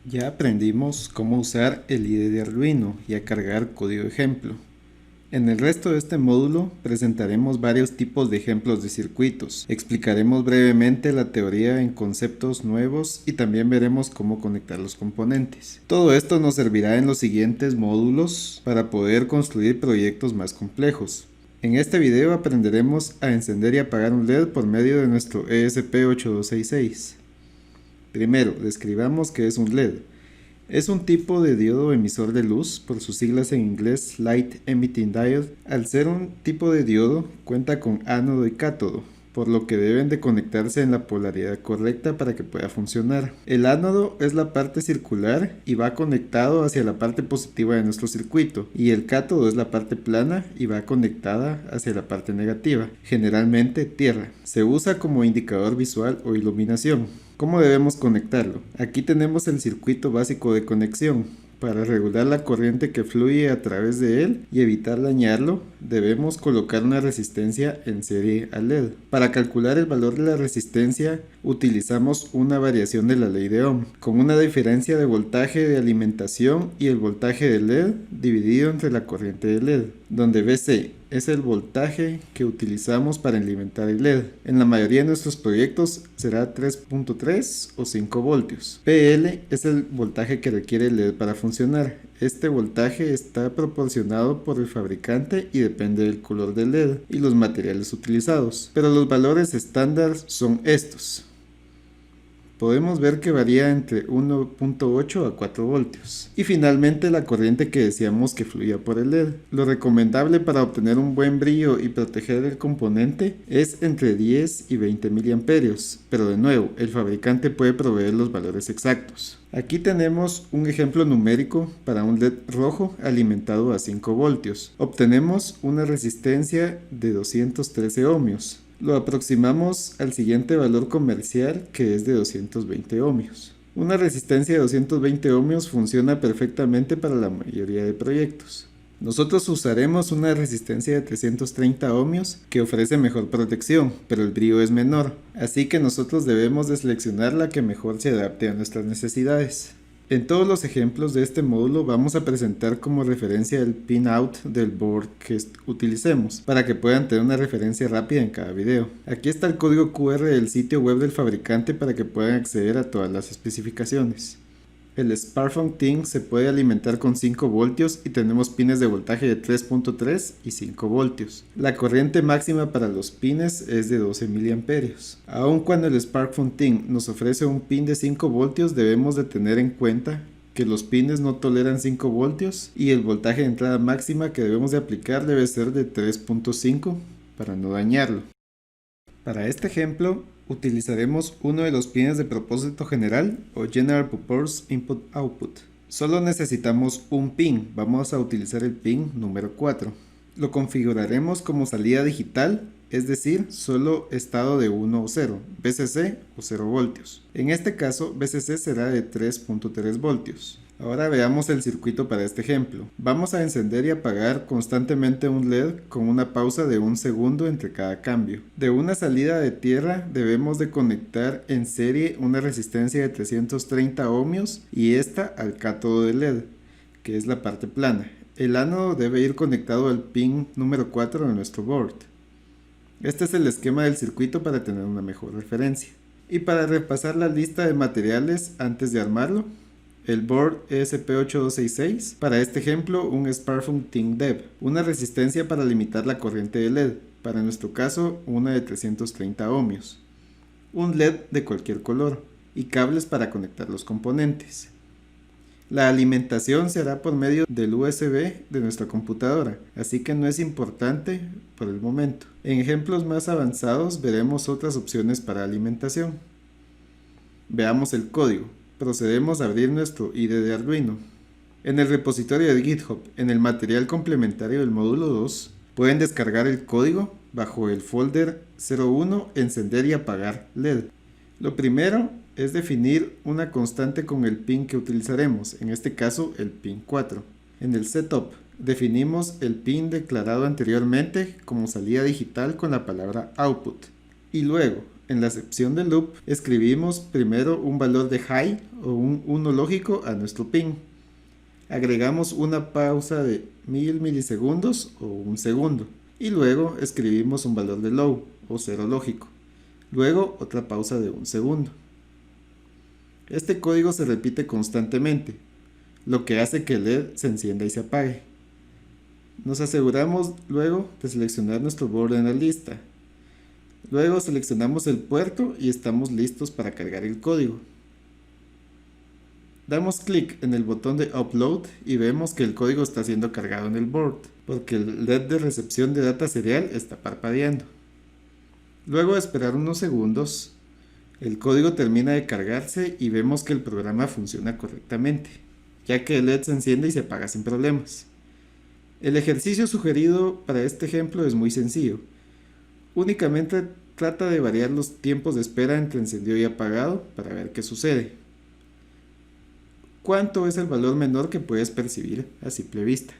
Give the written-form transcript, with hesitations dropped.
Ya aprendimos cómo usar el IDE de Arduino y a cargar código ejemplo. En el resto de este módulo presentaremos varios tipos de ejemplos de circuitos, explicaremos brevemente la teoría en conceptos nuevos y también veremos cómo conectar los componentes. Todo esto nos servirá en los siguientes módulos para poder construir proyectos más complejos. En este video aprenderemos a encender y apagar un LED por medio de nuestro ESP8266. Primero, describamos qué es un LED. Es un tipo de diodo emisor de luz, por sus siglas en inglés Light Emitting Diode. Al ser un tipo de diodo, cuenta con ánodo y cátodo, por lo que deben de conectarse en la polaridad correcta para que pueda funcionar. El ánodo es la parte circular y va conectado hacia la parte positiva de nuestro circuito, y el cátodo es la parte plana y va conectada hacia la parte negativa, generalmente tierra. Se usa como indicador visual o iluminación. ¿Cómo debemos conectarlo? Aquí tenemos el circuito básico de conexión. Para regular la corriente que fluye a través de él y evitar dañarlo, debemos colocar una resistencia en serie al LED. Para calcular el valor de la resistencia, utilizamos una variación de la ley de Ohm, con una diferencia de voltaje de alimentación y el voltaje del LED dividido entre la corriente del LED, donde VC es el voltaje que utilizamos para alimentar el LED. En la mayoría de nuestros proyectos será 3.3 o 5 voltios. PL es el voltaje que requiere el LED para funcionar. Este voltaje está proporcionado por el fabricante y depende del color del LED y los materiales utilizados, pero los valores estándar son estos. Podemos ver que varía entre 1.8 a 4 voltios. Y finalmente la corriente que deseamos que fluya por el LED. Lo recomendable para obtener un buen brillo y proteger el componente es entre 10 y 20 miliamperios, pero de nuevo, el fabricante puede proveer los valores exactos. Aquí tenemos un ejemplo numérico para un LED rojo alimentado a 5 voltios. Obtenemos una resistencia de 213 ohmios. Lo aproximamos al siguiente valor comercial, que es de 220 ohmios. Una resistencia de 220 ohmios funciona perfectamente para la mayoría de proyectos. Nosotros usaremos una resistencia de 330 ohmios que ofrece mejor protección, pero el brillo es menor, así que nosotros debemos de seleccionar la que mejor se adapte a nuestras necesidades. En todos los ejemplos de este módulo vamos a presentar como referencia el pinout del board que utilicemos, para que puedan tener una referencia rápida en cada video. Aquí está el código QR del sitio web del fabricante para que puedan acceder a todas las especificaciones. El SparkFun se puede alimentar con 5 voltios y tenemos pines de voltaje de 3.3 y 5 voltios. La corriente máxima para los pines es de 12 miliamperios. Aun cuando el SparkFun nos ofrece un pin de 5 voltios, debemos de tener en cuenta que los pines no toleran 5 voltios y el voltaje de entrada máxima que debemos de aplicar debe ser de 3.5 para no dañarlo. Para este ejemplo, utilizaremos uno de los pines de propósito general o General Purpose Input Output. Solo necesitamos un pin, vamos a utilizar el pin número 4. Lo configuraremos como salida digital, es decir, solo estado de 1 o 0, VCC o 0 voltios. En este caso, VCC será de 3.3 voltios. Ahora veamos el circuito para este ejemplo. Vamos a encender y apagar constantemente un LED con una pausa de 1 segundo entre cada cambio. De una salida de tierra debemos de conectar en serie una resistencia de 330 ohmios y esta al cátodo del LED, que es la parte plana. El ánodo debe ir conectado al pin número 4 de nuestro board. Este es el esquema del circuito para tener una mejor referencia. Y para repasar la lista de materiales antes de armarlo, el board ESP8266, para este ejemplo un SparkFun Dev, una resistencia para limitar la corriente de LED, para nuestro caso una de 330 ohmios, un LED de cualquier color y cables para conectar los componentes. La alimentación se hará por medio del USB de nuestra computadora, así que no es importante por el momento. En ejemplos más avanzados veremos otras opciones para alimentación. Veamos el código. Procedemos a abrir nuestro IDE de Arduino. En el repositorio de GitHub, en el material complementario del módulo 2, pueden descargar el código bajo el folder 01 Encender y apagar LED. Lo primero es definir una constante con el pin que utilizaremos, en este caso el pin 4. En el setup definimos el pin declarado anteriormente como salida digital con la palabra output. Y luego, En la sección de loop escribimos primero un valor de high o un 1 lógico a nuestro ping. Agregamos una pausa de 1000 milisegundos o un segundo y luego escribimos un valor de low o 0 lógico. Luego otra pausa de un segundo. Este código se repite constantemente, lo que hace que el LED se encienda y se apague. Nos aseguramos luego de seleccionar nuestro borde en la lista. Luego seleccionamos el puerto y estamos listos para cargar el código. Damos clic en el botón de Upload y vemos que el código está siendo cargado en el board, porque el LED de recepción de data serial está parpadeando. Luego de esperar unos segundos, el código termina de cargarse y vemos que el programa funciona correctamente, ya que el LED se enciende y se apaga sin problemas. El ejercicio sugerido para este ejemplo es muy sencillo. Únicamente trata de variar los tiempos de espera entre encendido y apagado para ver qué sucede. ¿Cuánto es el valor menor que puedes percibir a simple vista?